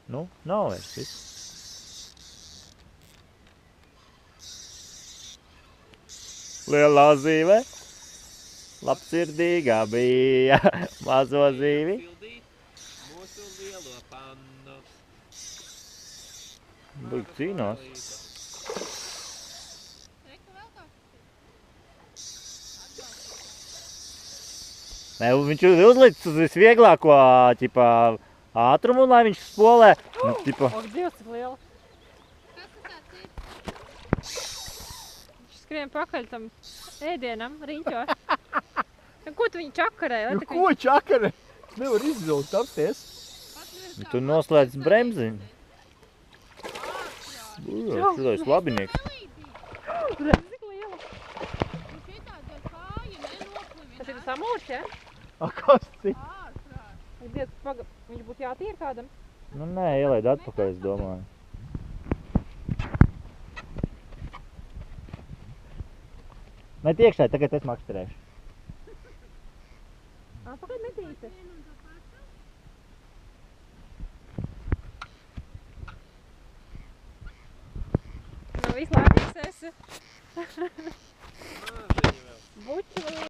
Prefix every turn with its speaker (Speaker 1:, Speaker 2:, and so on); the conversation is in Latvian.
Speaker 1: Nu, nav vairs viss. Lielā zīve. Labsirdīgā bija mazo zīvi.
Speaker 2: Mūsu lielo pannu.
Speaker 1: Buļk cīnās. Nē, viņš uzlicis uz visvieglāko ķipā, ātrumu, lai viņš spolē. Nu, ķipā.
Speaker 3: Ak, Dievs, cik liela. Viņš skrien pakaļ tam ēdienam, riņķo. Ko tu viņu čakarē?
Speaker 4: Nu, ko čakare? Es nevaru izvilkt apsties.
Speaker 1: Tu noslēdz bremziņu. Šitais labinieks.
Speaker 3: Redz, cik liela. Tas ir samūrs, ja?
Speaker 4: A, kas cik?
Speaker 3: Ak, Dievs, viņš būtu jātīra kādam.
Speaker 1: Nu, nē, ielaid atpakaļ, es domāju. Met iekšā, tagad es maksterēšu.
Speaker 3: Atpakaļ metīte. Nu, vislabākais esi.
Speaker 2: Maziņi vēl.
Speaker 3: Buči vēl.